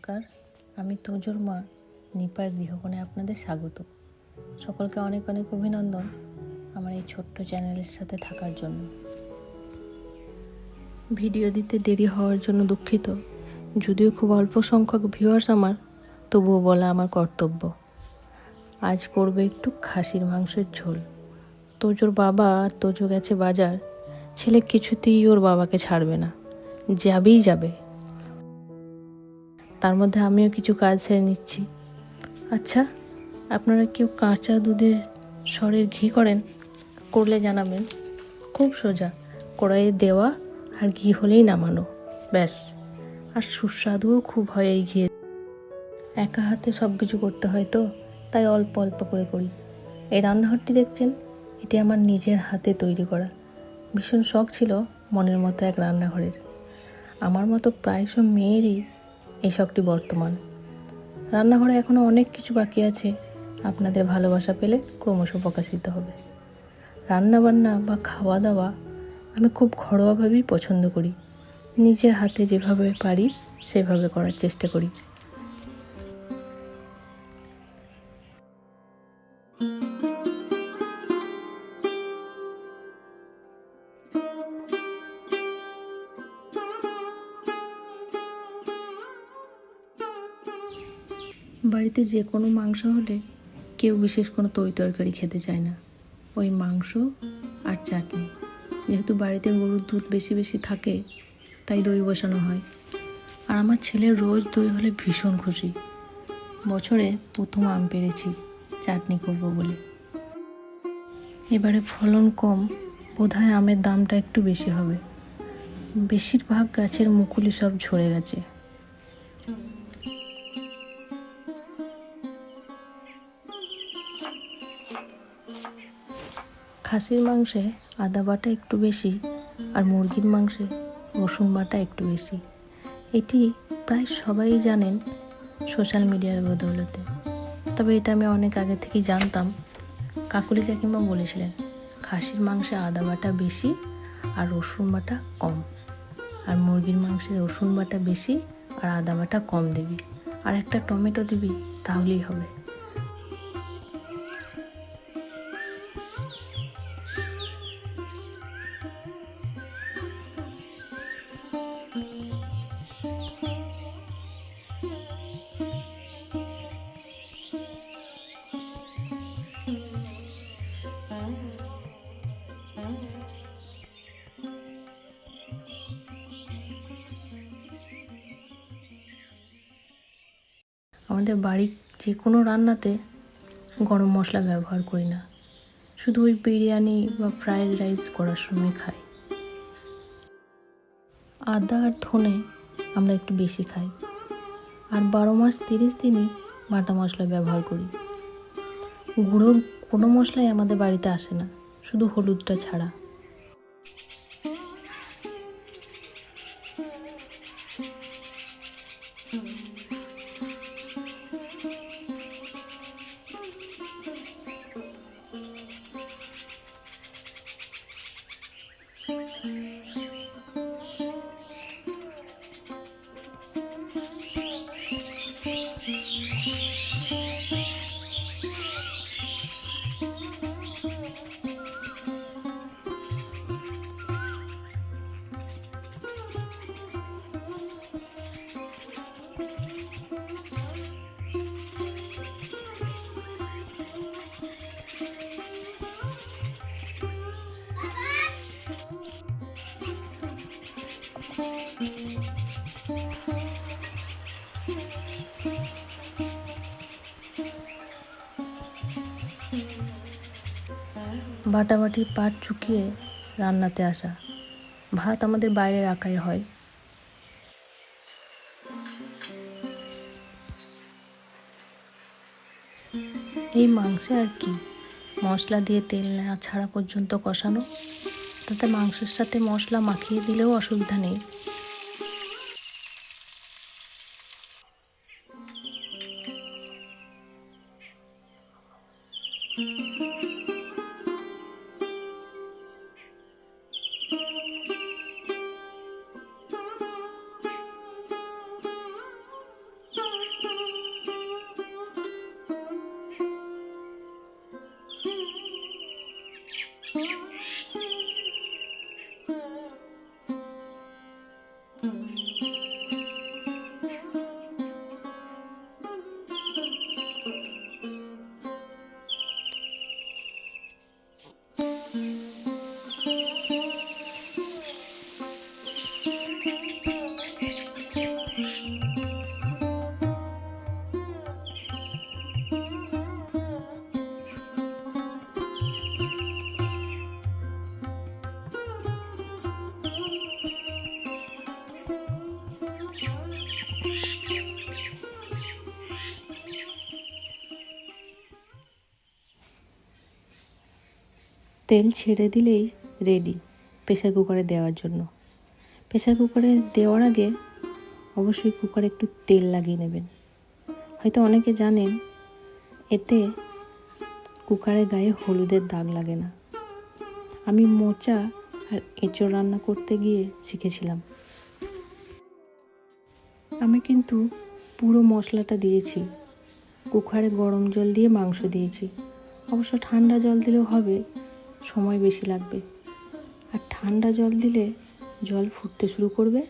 নমস্কার, আমি তোজোর মা নিপার গৃহকোণে আপনাদের স্বাগত। সকলকে অনেক অনেক অভিনন্দন আমার এই ছোট্ট চ্যানেলের সাথে থাকার জন্য। ভিডিও দিতে দেরি হওয়ার জন্য দুঃখিত, যদিও খুব অল্প সংখ্যক ভিউয়ার্স আমার, তবুও বলা আমার কর্তব্য। আজ করবে একটু খাসির মাংসের ঝোল। তোজোর বাবা আর তোজো গেছে বাজার, ছেলে কিছুতেই ওর বাবাকে ছাড়বে না, যাবেই যাবে। তার মধ্যে আমিও কিছু কাজ সেরে নিচ্ছি। আচ্ছা, আপনারা কেউ কাঁচা দুধের সরের ঘি করেন? করলে জানাবেন। খুব সোজা, কড়াইয়ে দেওয়া আর ঘি হলেই নামানো, ব্যাস। আর সুস্বাদুও খুব হয় এই ঘি। একা হাতে সব কিছু করতে হয় তো, তাই অল্প অল্প করে করি। এই রান্নাঘরটি দেখছেন, এটি আমার নিজের হাতে তৈরি করা। ভীষণ শখ ছিল মনের মতো এক রান্নাঘরের। আমার মতো প্রায় সব মেয়েরই এই শখটি বর্তমান। রান্নাঘরে এখনও অনেক কিছু বাকি আছে, আপনাদের ভালোবাসা পেলে ক্রমশ প্রকাশিত হবে। রান্নাবান্না বা খাওয়া দাওয়া আমি খুব ঘরোয়াভাবেই পছন্দ করি। নিজের হাতে যেভাবে পারি সেভাবে করার চেষ্টা করি। বাড়িতে যে কোনো মাংস হলে কেউ বিশেষ কোনো তরকারি খেতে চায় না, ওই মাংস আর চাটনি। যেহেতু বাড়িতে গরুর দুধ বেশি বেশি থাকে, তাই দই বসানো হয়। আর আমার ছেলের রোজ দই হলে ভীষণ খুশি। বছরে প্রথম আম পেরেছি চাটনি করব বলে। এবারে ফলন কম, বোধহয় আমের দামটা একটু বেশি হবে। বেশিরভাগ গাছের মুকুলি সব ঝরে গেছে। খাসির মাংসে আদা বাটা একটু বেশি আর মুরগির মাংসে রসুন বাটা একটু বেশি। এটি প্রায় সবাই জানেন সোশ্যাল মিডিয়ার বদৌলতে। তবে এটা আমি অনেক আগে থেকেই জানতাম। কাকুলি কাকিমা বলেছিলেন খাসির মাংসে আদা বাটা বেশি আর রসুন বাটা কম, আর মুরগির মাংসে রসুন বাটা বেশি আর আদা বাটা কম দিবি, আর একটা টমেটো দিবি, তাহলেই হবে। আমাদের বাড়ির যে কোনো রান্নাতে গরম মশলা ব্যবহার করি না, শুধু ওই বিরিয়ানি বা ফ্রায়েড রাইস করার সময় খাই। আদা আর ধনে আমরা একটু বেশি খাই, আর 12 মাস 30 দিনই বাটা মশলা ব্যবহার করি। গুঁড়ো কোনো মশলাই আমাদের বাড়িতে আসে না, শুধু হলুদটা ছাড়া। বাটাবাটির পাট চুকিয়ে রান্নাতে আসা। ভাত আমাদের বাইরে রাখাই হয়। এই মাংসে আর কি, মশলা দিয়ে তেল না ছাড়া পর্যন্ত কষানো, তাতে মাংসের সাথে মশলা মাখিয়ে দিলেও অসুবিধা নেই। তেল ছেড়ে দিলেই রেডি প্রেসার কুকারে দেওয়ার জন্য। প্রেসার কুকারে দেওয়ার আগে অবশ্যই কুকারে একটু তেল লাগিয়ে নেবেন। হয়তো অনেকে জানেন এতে কুকারের গায়ে হলুদের দাগ লাগে না। আমি মোচা আর এঁচোড় রান্না করতে গিয়ে শিখেছিলাম। আমি কিন্তু পুরো মশলাটা দিয়েছি। কুকারে গরম জল দিয়ে মাংস দিয়েছি। অবশ্য ঠান্ডা জল দিলেও হবে, সময় বেশি লাগবে। আর ঠান্ডা জল দিলে জল ফুটতে শুরু করবে,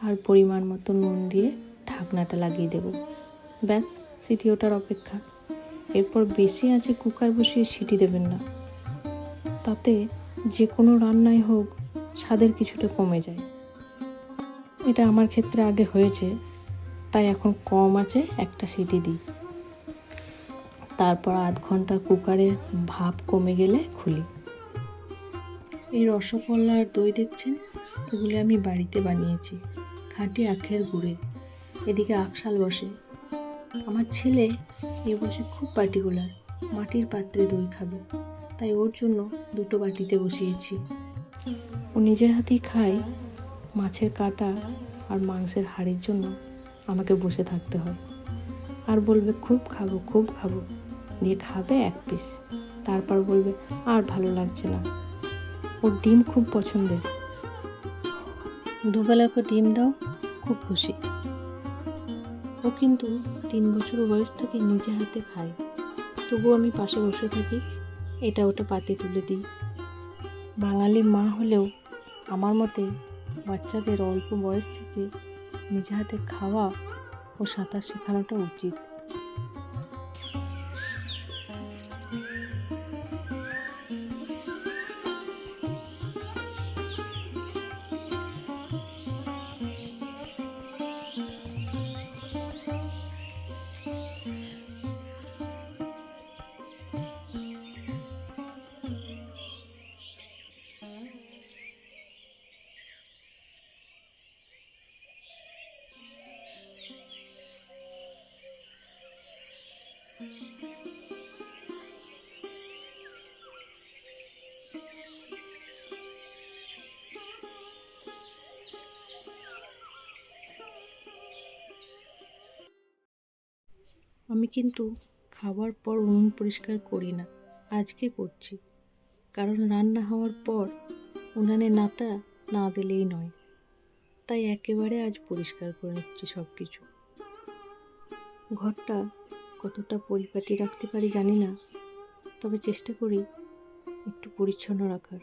আর পরিমাণ মতো নুন দিয়ে ঢাকনাটা লাগিয়ে দেব। ব্যাস, সিটি ওঠার অপেক্ষা। এরপর বেশি আঁচে কুকার বসিয়ে সিটি দেবেন না, তাতে যে কোনো রান্নাই হোক স্বাদের কিছুটা কমে যায়। এটা আমার ক্ষেত্রে আগে হয়েছে, তাই এখন কম আঁচে একটা সিটি দিই। তারপর আধ ঘন্টা কুকারের ভাপ কমে গেলে খুলি। এই রসগোল্লা আর দই দেখছেন, এগুলো আমি বাড়িতে বানিয়েছি, খাঁটি আখের গুড়ে। এদিকে আখশাল বসে। আমার ছেলে এ বসে খুব পার্টিকুলার, মাটির পাত্রে দই খাবে, তাই ওর জন্য দুটো বাটিতে বসিয়েছি। ও নিজের হাতেই খায়। মাছের কাঁটা আর মাংসের হাড়ির জন্য আমাকে বসে থাকতে হয়, আর বলবে খুব খাবো খুব খাবো, দিয়ে খাবে এক পিস, তারপর বলবে আর ভালো লাগছে না। ওর ডিম খুব পছন্দের, দুবেলা করে ডিম দাও, খুব খুশি। ও কিন্তু 3 বছর বয়স থেকে নিজে হাতে খায়, তবুও আমি পাশে বসে থাকি, এটা ওটা পাতে তুলে দিই। বাঙালি মা হলেও আমার মতে বাচ্চাদের অল্প বয়স থেকে নিজে হাতে খাওয়া ও সাঁতার শেখানোটা উচিত। আমি কিন্তু খাওয়ার পর উনুন পরিষ্কার করি না, আজকে করছি, কারণ রান্না হওয়ার পর উনানে নাতা না দিলেই নয়। তাই একেবারে আজ পরিষ্কার করে নিচ্ছি সব কিছু। ঘরটা কতটা পরিপাটি রাখতে পারি জানি না, তবে চেষ্টা করি একটু পরিচ্ছন্ন রাখার।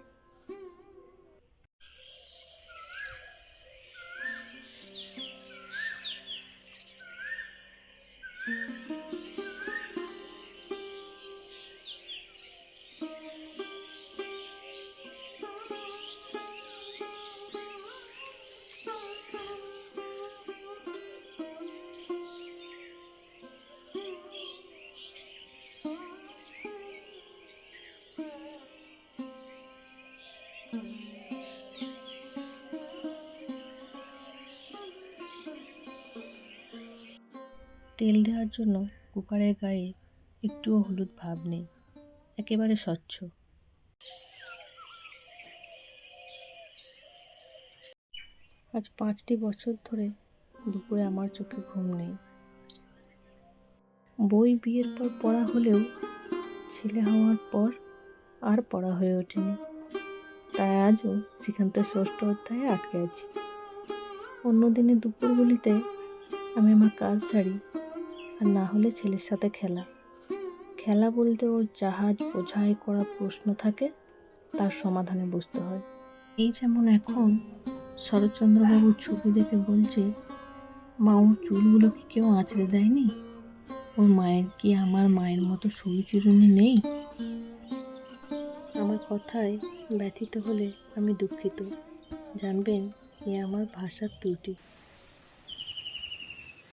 তেল দেওয়ার জন্য কুকারের গায়ে একটুও হলুদ ভাব নেই, একেবারে স্বচ্ছ। আজ 5টি বছর ধরে দুপুরে আমার চোখে ঘুম নেই। বই বিয়ের পর পড়া হলেও ছেলে হওয়ার পর আর পড়া হয়ে ওঠেনি, তাই আজও শ্রীকান্তের 6ষ্ঠ অধ্যায়ে আটকে আছি। অন্যদিনে দুপুরগুলিতে আমি আমার কাজ সারি, আর না হলে ছেলের সাথে খেলা বলতে ওর জাহাজ বোঝাই করা প্রশ্ন থাকে, তার সমাধানে বসতে হয়। এই যেমন এখন শরৎচন্দ্রবাবুর ছবি দেখে বলছে, মা ওর চুলগুলো কি কেউ আঁচড়ে দেয়নি? ওর মায়ের কি আমার মায়ের মতো সরু চিরুনি নেই? আমার কথায় ব্যথিত হলে আমি দুঃখিত, জানবেন এ আমার ভাষার ত্রুটি।